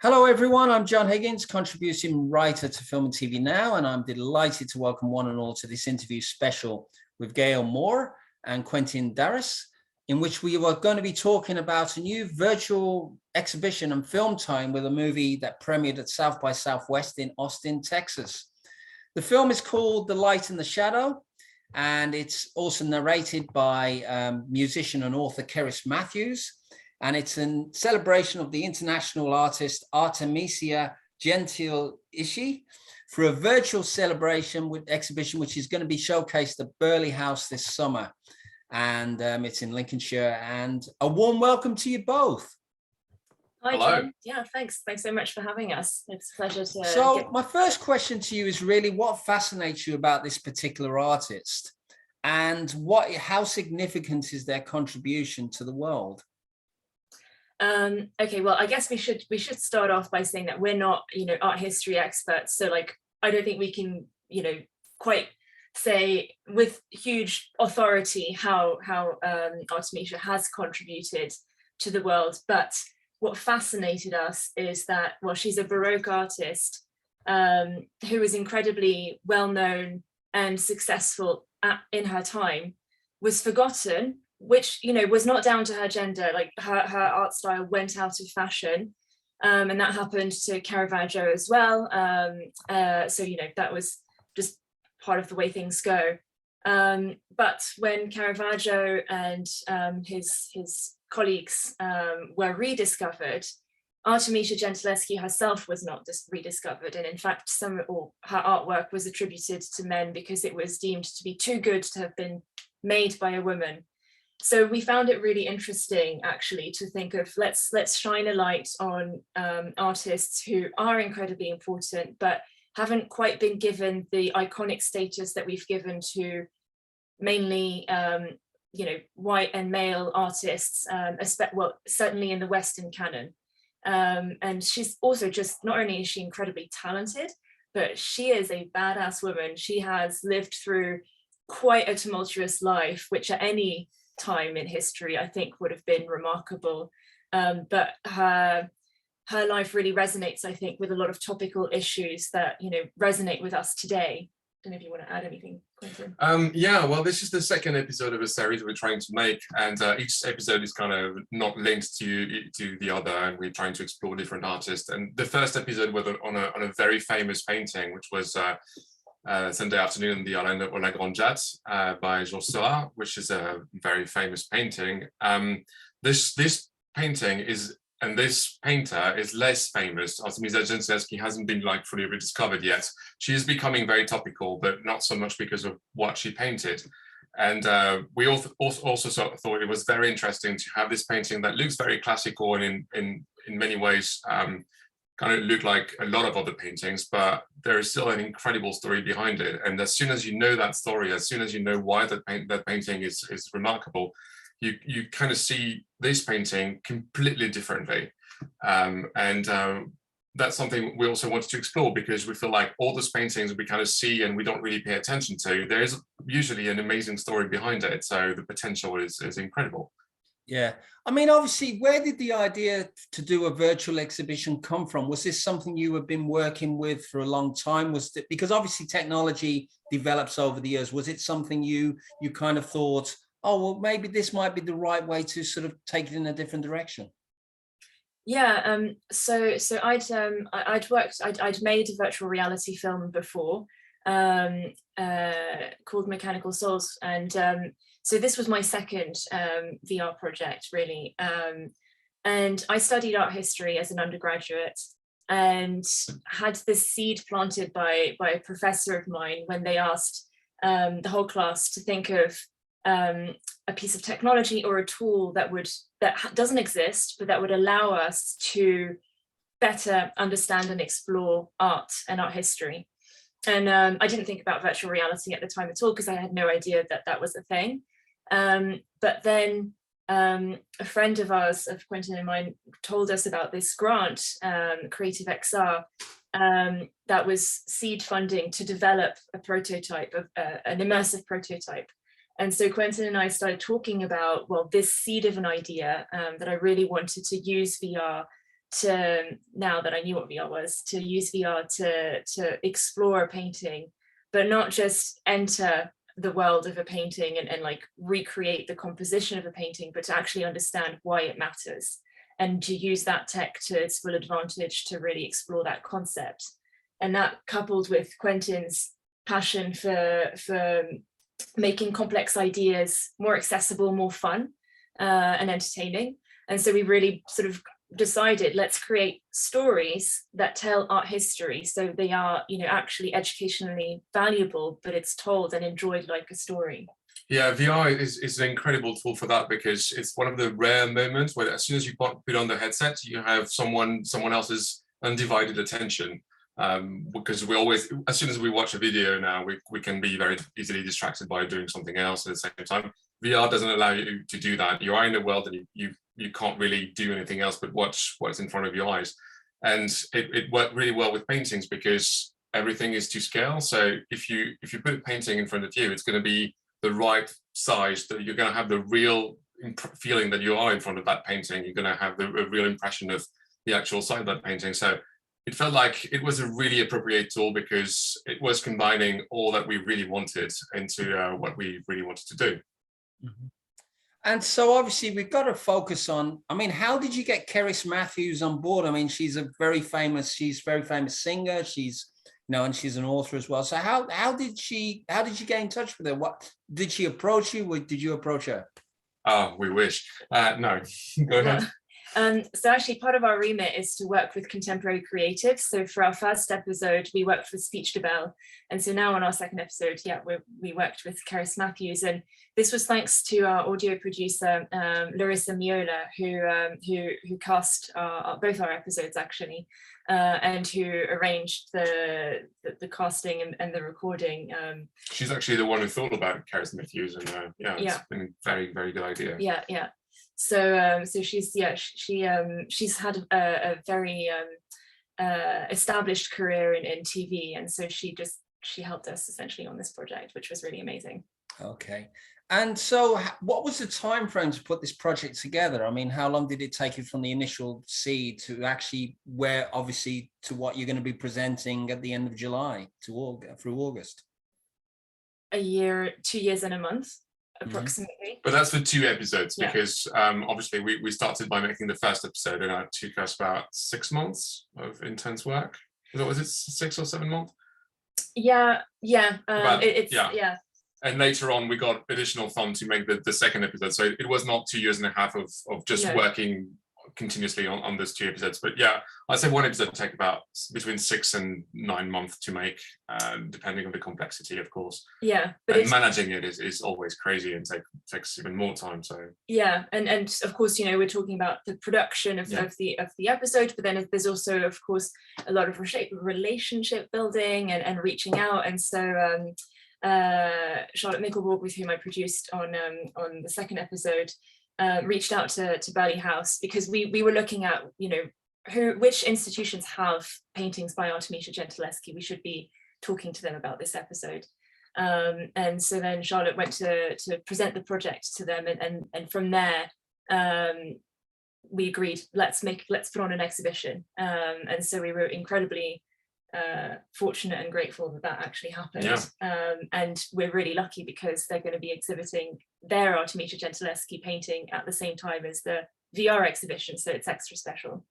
Hello, everyone. I'm John Higgins, contributing writer to Film and TV Now, and I'm delighted to welcome one and all to this interview special with Gaelle Mourre and Quentin Darras, in which we are going to be talking about a new virtual exhibition and film time with a movie that premiered at South by Southwest in Austin, Texas. The film is called The Light and the Shadow, and it's also narrated by musician and author Cerys Matthews. And it's in celebration of the international artist Artemisia Gentil-Ishii for a virtual celebration with exhibition, which is going to be showcased at Burghley House this summer. And it's in Lincolnshire. And a warm welcome to you both. Hi, Hello. John. Yeah, thanks. Thanks so much for having us. It's a pleasure to. So my first question to you is really what fascinates you about this particular artist, and how significant is their contribution to the world? Okay, well, I guess we should start off by saying that we're not, art history experts. So I don't think we can, quite say with huge authority how Artemisia has contributed to the world. But what fascinated us is that, well, she's a Baroque artist who was incredibly well known and successful in her time, was forgotten, which was not down to her gender. Like her art style went out of fashion, and that happened to Caravaggio as well. So that was just part of the way things go. But when Caravaggio and his colleagues were rediscovered, Artemisia Gentileschi herself was not just rediscovered, and in fact her artwork was attributed to men because it was deemed to be too good to have been made by a woman. So we found it really interesting, actually, to think of let's shine a light on artists who are incredibly important, but haven't quite been given the iconic status that we've given to mainly, white and male artists, well, certainly in the Western canon. And she's also just, not only is she incredibly talented, but she is a badass woman. She has lived through quite a tumultuous life, which at any time in history I think would have been remarkable, but her life really resonates, I think, with a lot of topical issues that resonate with us today. I don't know if you want to add anything, Quentin. Yeah, well, this is the second episode of a series we're trying to make, and each episode is kind of not linked to the other, and we're trying to explore different artists. And the first episode was on a very famous painting, which was Sunday Afternoon in the Island of La Grande Jatte by Georges Seurat, which is a very famous painting. This painting is, and this painter is less famous. Artemisia Gentileschi hasn't been fully rediscovered yet. She is becoming very topical, but not so much because of what she painted. And we also thought it was very interesting to have this painting that looks very classical and in many ways kind of look like a lot of other paintings, but there is still an incredible story behind it. And as soon as you know that story, as soon as you know why that painting is remarkable, you kind of see this painting completely differently. That's something we also wanted to explore, because we feel like all those paintings we kind of see and we don't really pay attention to, there is usually an amazing story behind it. So the potential is incredible. Yeah, I mean, obviously, where did the idea to do a virtual exhibition come from? Was this something you have been working with for a long time? Because obviously technology develops over the years. Was it something you kind of thought, oh, well, maybe this might be the right way to sort of take it in a different direction? Yeah, so I'd made a virtual reality film before called Mechanical Souls, and so this was my second VR project, really. And I studied art history as an undergraduate and had this seed planted by a professor of mine when they asked the whole class to think of a piece of technology or a tool that doesn't exist, but that would allow us to better understand and explore art and art history. And I didn't think about virtual reality at the time at all, because I had no idea that was a thing. But then a friend of ours, of Quentin and mine, told us about this grant, Creative XR, that was seed funding to develop a prototype of an immersive prototype. And so Quentin and I started talking about, well, this seed of an idea that I really wanted to use VR now that I knew what VR was, to use VR to explore a painting, but not just enter the world of a painting and like recreate the composition of a painting, but to actually understand why it matters, and to use that tech to its full advantage to really explore that concept. And that, coupled with Quentin's passion for making complex ideas more accessible, more fun, and entertaining. And so we really sort of decided, let's create stories that tell art history, so they are, you know, actually educationally valuable, but it's told and enjoyed like a story. Yeah, VR is an incredible tool for that, because it's one of the rare moments where as soon as you put on the headset, you have someone else's undivided attention. Because we always, as soon as we watch a video now, we can be very easily distracted by doing something else at the same time. VR doesn't allow you to do that. You are in the world and you can't really do anything else but watch what's in front of your eyes. And it worked really well with paintings because everything is to scale. So if you put a painting in front of you, it's going to be the right size, that you're going to have the real feeling that you are in front of that painting. You're going to have a real impression of the actual side of that painting. So it felt like it was a really appropriate tool because it was combining all that we really wanted into what we really wanted to do. Mm-hmm. And so obviously we've got to focus on, I mean, how did you get Cerys Matthews on board? I mean, she's a very famous singer. She's, you know, and she's an author as well. So how did you get in touch with her? What did she approach you? Did you approach her? Oh, we wish. No, go ahead. So actually part of our remit is to work with contemporary creatives. So for our first episode, we worked with Speech de Belle. And so now on our second episode, we worked with Cerys Matthews. And this was thanks to our audio producer, Larissa Miola, who cast both our episodes actually, and who arranged the casting and the recording. She's actually the one who thought about Cerys Matthews, and it's been a very, very good idea. Yeah. So she's had a very established career in TV, and so she helped us essentially on this project, which was really amazing. Okay, and so what was the time frame to put this project together? I mean, how long did it take you from the initial seed to actually obviously to what you're going to be presenting at the end of July through August? 2 years and a month. Approximately. Mm-hmm. But that's for 2 episodes, because obviously we started by making the first episode, and it took us about 6 months of intense work. Was it 6 or 7 months? Yeah. And later on we got additional funds to make the second episode, so it was not 2 years and a half of just working continuously on those 2 episodes. But yeah, I'd say one episode take about between 6 and 9 months to make, depending on the complexity, of course. Yeah, but managing it is always crazy and takes even more time. So yeah, and of course, you know, we're talking about the production of the episode, but then there's also, of course, a lot of relationship building and reaching out. And so Charlotte Mickelborg, with whom I produced on the second episode, reached out to Burghley House, because we were looking at, you know, which institutions have paintings by Artemisia Gentileschi. We should be talking to them about this episode. And so then Charlotte went to present the project to them, and from there we agreed, let's put on an exhibition. And so we were incredibly fortunate and grateful that actually happened. And we're really lucky because they're going to be exhibiting their Artemisia Gentileschi painting at the same time as the VR exhibition, so it's extra special.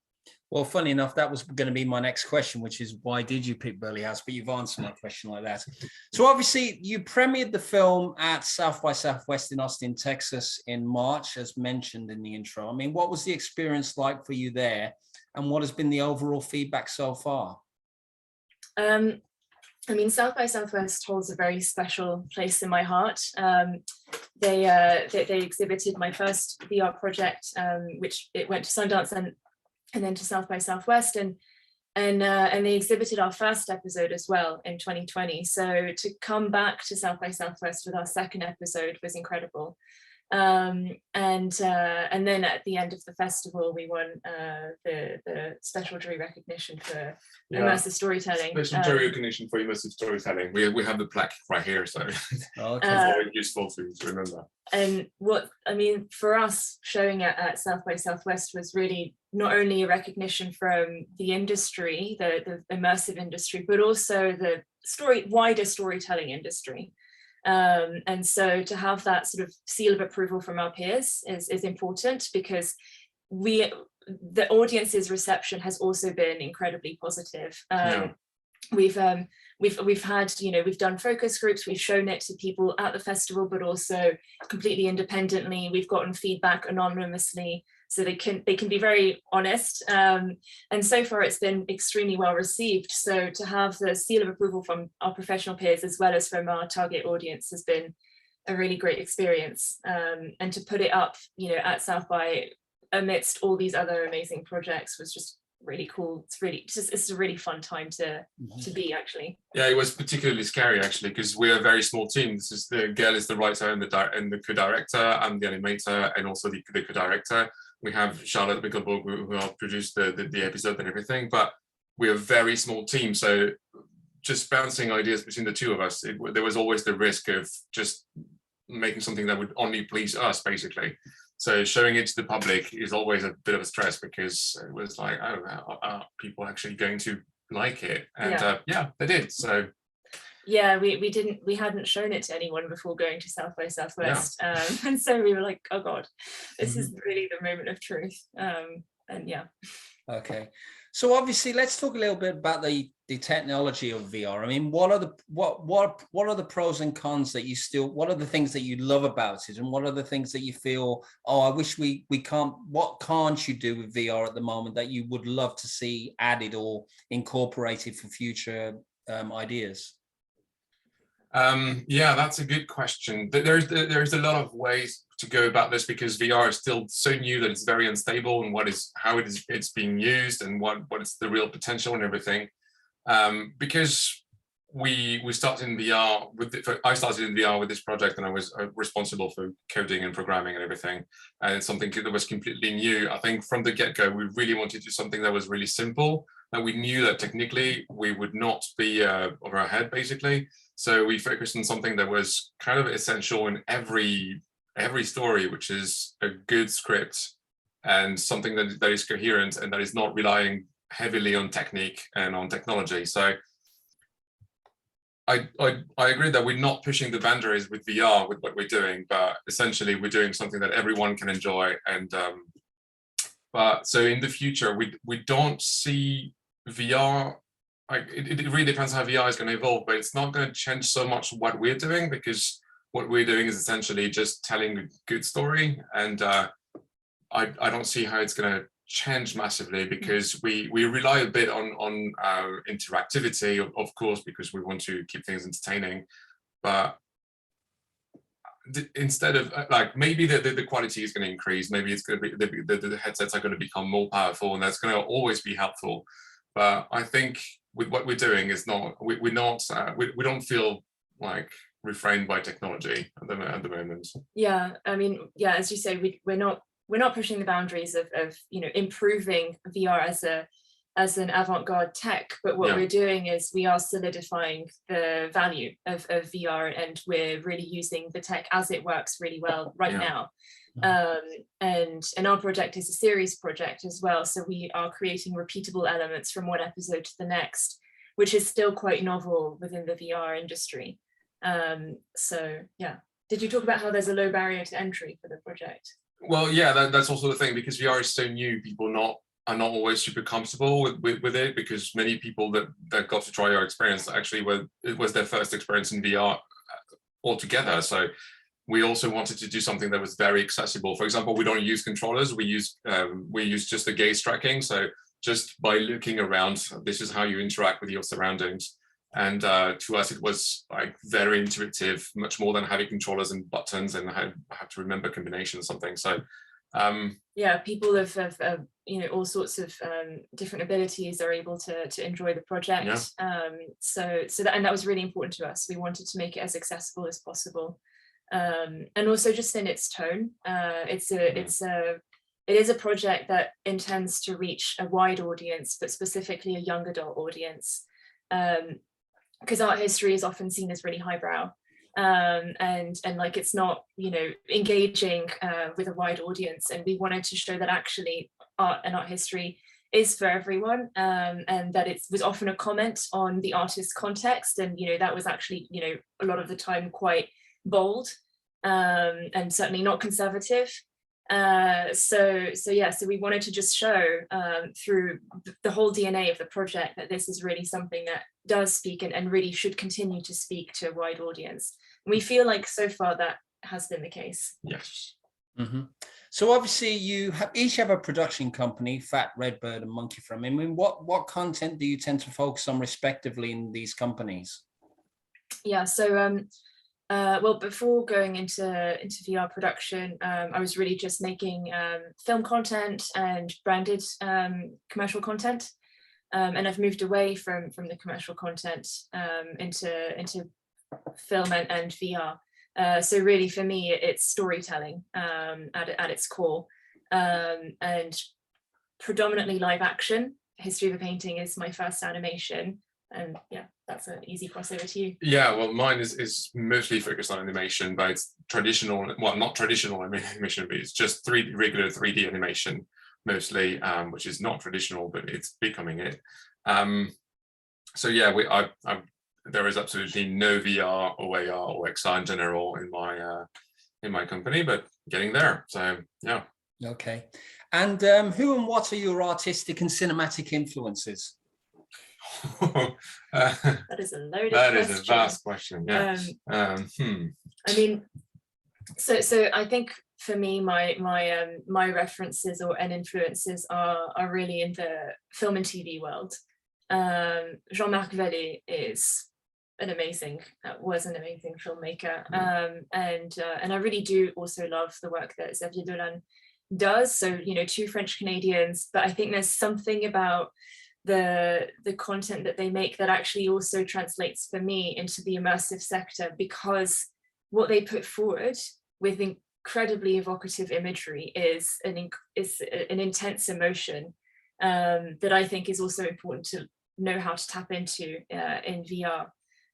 Well, funny enough, that was going to be my next question, which is why did you pick Burghley House? But you've answered my question like that. So obviously you premiered the film at South by Southwest in Austin, Texas in March, as mentioned in the intro. I mean, what was the experience like for you there, and what has been the overall feedback so far? I mean, South by Southwest holds a very special place in my heart. They exhibited my first VR project, which it went to Sundance and then to South by Southwest, and they exhibited our first episode as well in 2020. So to come back to South by Southwest with our second episode was incredible. And then at the end of the festival, we won the special jury recognition for immersive storytelling. Special jury recognition for immersive storytelling. We have the plaque right here, so it's very useful to remember. And what I mean for us, showing it at South by Southwest was really not only a recognition from the industry, the immersive industry, but also the wider storytelling industry. And so to have that sort of seal of approval from our peers is important, because the audience's reception has also been incredibly positive. We've had, we've done focus groups, we've shown it to people at the festival, but also completely independently. We've gotten feedback anonymously, so they can be very honest. And so far it's been extremely well received. So to have the seal of approval from our professional peers as well as from our target audience has been a really great experience. And to put it up, at South by amidst all these other amazing projects was just really cool. It's a really fun time to be, actually. Yeah, it was particularly scary actually, because we're a very small team. Gaelle is the writer and the co-director. I'm the animator and also the co-director. We have Charlotte Mickelborg who helped produce the episode and everything, but we're a very small team. So just bouncing ideas between the two of us, there was always the risk of just making something that would only please us, basically. So showing it to the public is always a bit of a stress, because it was like, are people actually going to like it? And they did. So yeah, we hadn't shown it to anyone before going to South by Southwest. And so we were like, oh God, this is really the moment of truth. And yeah. Okay. So obviously let's talk a little bit about the technology of VR. I mean, what are the pros and cons that what are the things that you love about it? And what are the things that you feel, oh, I wish we can't, what can't you do with VR at the moment that you would love to see added or incorporated for future ideas? Yeah, that's a good question. There's a lot of ways to go about this, because VR is still so new that it's very unstable, and how it's being used, and what is the real potential and everything. Because we started in VR I started in VR with this project, and I was responsible for coding and programming and everything, and it's something that was completely new. I think from the get-go we really wanted to do something that was really simple, and we knew that technically we would not be over our head, basically. So we focused on something that was kind of essential in every story, which is a good script and something that is coherent and that is not relying heavily on technique and on technology. So I agree that we're not pushing the boundaries with VR with what we're doing, but essentially we're doing something that everyone can enjoy. And but so in the future we don't see VR. It really depends how VR is going to evolve, but it's not going to change so much what we're doing, because what we're doing is essentially just telling a good story. And I don't see how it's going to change massively, because we rely a bit on interactivity, of course, because we want to keep things entertaining. But instead of maybe the quality is going to increase, maybe it's going to be the headsets are going to become more powerful, and that's going to always be helpful. But I think with what we're doing is not, we don't feel like refrained by technology at the moment. Yeah, I mean, yeah, as you say, we're not pushing the boundaries of improving VR as an avant-garde tech, but what we're doing is we are solidifying the value of VR, and we're really using the tech as it works really well right now. And our project is a series project as well, so we are creating repeatable elements from one episode to the next, which is still quite novel within the VR industry. So yeah, did you talk about how there's a low barrier to entry for the project? Well, yeah, that's also the thing, because VR is so new, people are not always super comfortable with it, because many people that got to try our experience actually it was their first experience in VR altogether. So we also wanted to do something that was very accessible. For example, we don't use controllers, we use just the gaze tracking. So just by looking around, this is how you interact with your surroundings. And to us, it was like very intuitive, much more than having controllers and buttons and have to remember combinations or something. So yeah, people of all sorts of different abilities are able to enjoy the project. So that was really important to us. We wanted to make it as accessible as possible. and also just in its tone. It is a project that intends to reach a wide audience, but specifically a young adult audience, because art history is often seen as really highbrow, and like it's not, you know, engaging with a wide audience. And we wanted to show that actually art and art history is for everyone, and that it was often a comment on the artist's context, and, you know, that was actually, you know, a lot of the time quite bold, and certainly not conservative. So we wanted to just show through the whole DNA of the project that this is really something that does speak and really should continue to speak to a wide audience. And we feel like so far that has been the case. Yes. Mm-hmm. So obviously you each have a production company, Fat, Redbird and Monkey Frame. I mean, what content do you tend to focus on respectively in these companies? Yeah, so well, before going into VR production, I was really just making film content and branded commercial content, and I've moved away from the commercial content into film and VR. So really, for me, it's storytelling at its core, and predominantly live action. History of a Painting is my first animation. And yeah, that's an easy crossover to you. Yeah, well, mine is mostly focused on animation, but it's traditional, well, not traditional animation, but it's just regular 3D animation mostly, which is not traditional, but it's becoming it. So yeah, there is absolutely no VR or AR or XR in general in my company, but getting there. So yeah. Okay. And who and what are your artistic and cinematic influences? That is a loaded question. That is a vast question. Yeah. I mean, so I think for me, my references and influences are really in the film and TV world. Jean-Marc Vallée was an amazing filmmaker, and I really do also love the work that Xavier Dolan does. So, you know, two French Canadians, but I think there's something about the content that they make that actually also translates for me into the immersive sector, because what they put forward with incredibly evocative imagery is an intense emotion that I think is also important to know how to tap into in VR.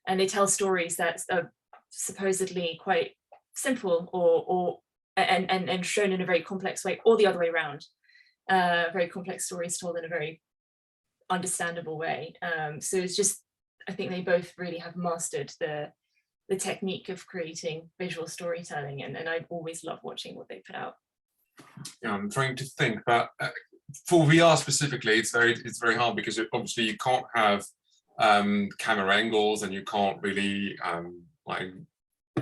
And they tell stories that are supposedly quite simple and shown in a very complex way, or the other way around. Very complex stories told in a very understandable way. So it's just, I think they both really have mastered the technique of creating visual storytelling, and I always love watching what they put out. Yeah, I'm trying to think, but for VR specifically, it's very hard, because obviously you can't have camera angles, and you can't really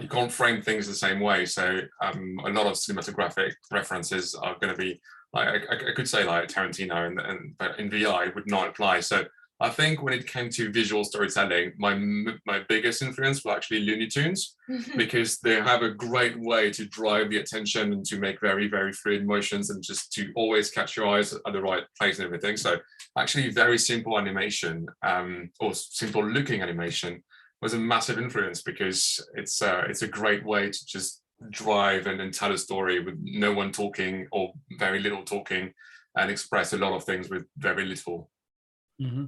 you can't frame things the same way. So a lot of cinematographic references are going to be like, I could say like Tarantino, but in VR it would not apply. So I think when it came to visual storytelling, my biggest influence was actually Looney Tunes, because they have a great way to drive the attention and to make very, very fluid motions, and just to always catch your eyes at the right place and everything. So actually very simple animation, or simple looking animation, was a massive influence, because it's a great way to just drive and tell a story with no one talking or very little talking, and express a lot of things with very little. Mm-hmm.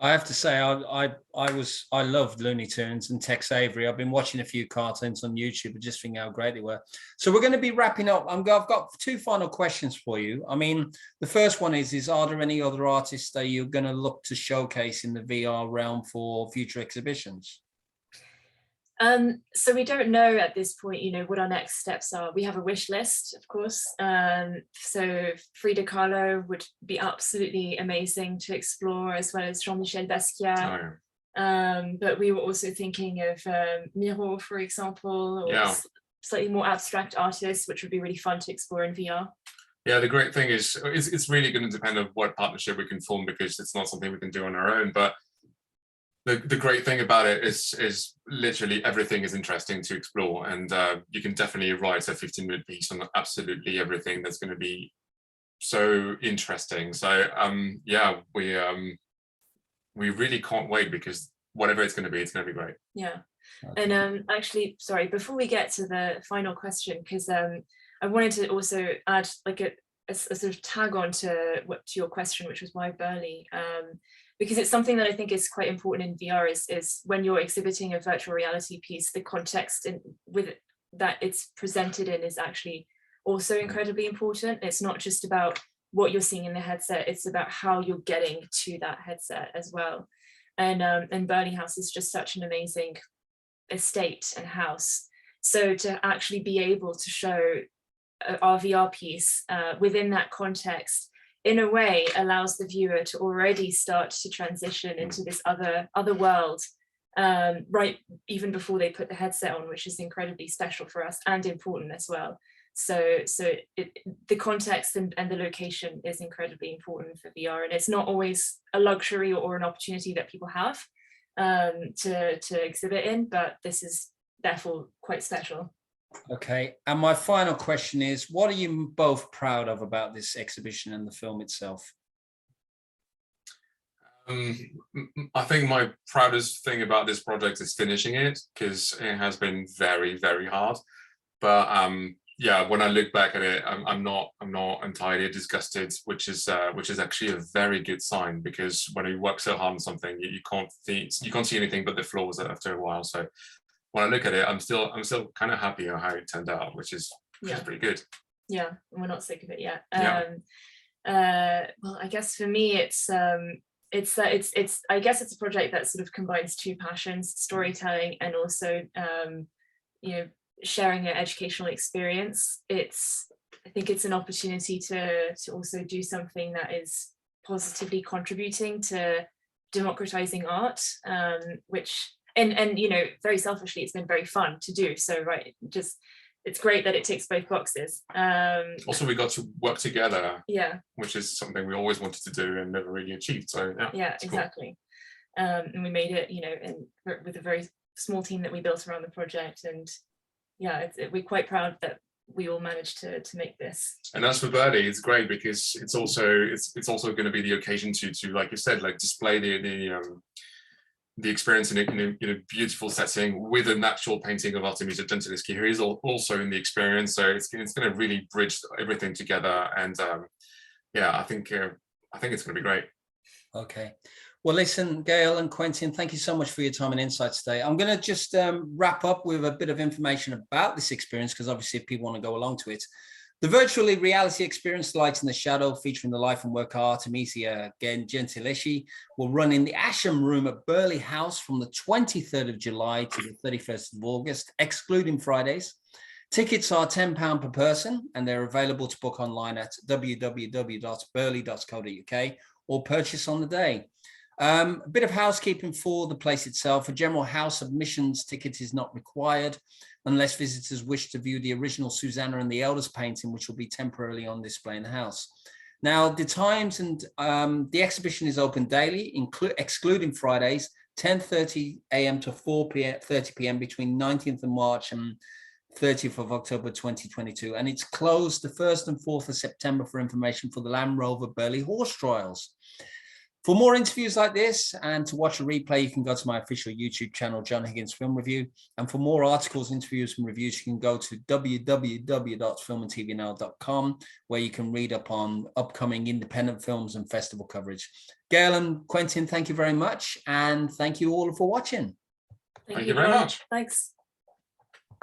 I have to say, I loved Looney Tunes and Tex Avery. I've been watching a few cartoons on YouTube and just thinking how great they were. So we're going to be wrapping up. I've got two final questions for you. I mean, the first one is are there any other artists that you're going to look to showcase in the VR realm for future exhibitions? So we don't know at this point, you know, what our next steps are. We have a wish list, of course. So Frida Kahlo would be absolutely amazing to explore, as well as Jean-Michel Basquiat. But we were also thinking of Miro, for example, or slightly more abstract artists, which would be really fun to explore in VR. Yeah, the great thing is it's really going to depend on what partnership we can form, because it's not something we can do on our own. But the great thing about it is literally everything is interesting to explore, and you can definitely write a 15-minute piece on absolutely everything that's going to be so interesting. So yeah, we really can't wait, because whatever it's going to be great. Yeah, And actually, sorry, before we get to the final question, because I wanted to also add like a sort of tag on to your question, which was why Burghley, because it's something that I think is quite important in VR is when you're exhibiting a virtual reality piece, the context with that it's presented in is actually also incredibly important. It's not just about what you're seeing in the headset, it's about how you're getting to that headset as well. And Burghley House is just such an amazing estate and house. So to actually be able to show our VR piece within that context, in a way allows the viewer to already start to transition into this other world, right even before they put the headset on, which is incredibly special for us and important as well. So the context and the location is incredibly important for VR, and it's not always a luxury or an opportunity that people have to exhibit in, but this is therefore quite special. Okay, and my final question is, what are you both proud of about this exhibition and the film itself? I think my proudest thing about this project is finishing it, because it has been very, very hard. But yeah, when I look back at it, I'm not entirely disgusted, which is actually a very good sign, because when you work so hard on something, you can't see anything but the flaws after a while. So when I look at it, I'm still kind of happy on how it turned out, which is pretty good. Yeah, and we're not sick of it yet. Well, I guess for me, it's I guess it's a project that sort of combines two passions: storytelling and also you know, sharing an educational experience. I think it's an opportunity to also do something that is positively contributing to democratizing art, which and you know, very selfishly, it's been very fun to do. So right, just it's great that it ticks both boxes. Also, we got to work together, which is something we always wanted to do and never really achieved. So yeah, exactly. Cool. And we made it, you know, with a very small team that we built around the project, and yeah, we're quite proud that we all managed to make this. And as for Burghley, it's great because it's also going to be the occasion to like you said, like display the experience in a beautiful setting with a natural painting of Artemisia Gentileschi, who is also in the experience. So it's going to really bridge everything together, and yeah, I think it's going to be great. Okay. Well, listen, Gaelle and Quentin, thank you so much for your time and insights today. I'm going to just wrap up with a bit of information about this experience, because obviously if people want to go along to it. The virtual reality experience, Light in the Shadow, featuring the life and work of Artemisia Gentileschi, will run in the Asham Room at Burghley House from the 23rd of July to the 31st of August, excluding Fridays. Tickets are £10 per person, and they're available to book online at www.burghley.co.uk or purchase on the day. A bit of housekeeping for the place itself. A general house admissions ticket is not required unless visitors wish to view the original Susanna and the Elders painting, which will be temporarily on display in the house. Now, the times and the exhibition is open daily, excluding Fridays, 10:30 a.m. to 4:30 p.m. between 19th of March and 30th of October 2022, and it's closed the 1st and 4th of September for information for the Land Rover Burghley horse trials. For more interviews like this and to watch a replay, you can go to my official YouTube channel, John Higgins Film Review. And for more articles, interviews and reviews, you can go to www.filmandtvnow.com, where you can read up on upcoming independent films and festival coverage. Gaelle and Quentin, thank you very much. And thank you all for watching. Thank you very much. Thanks.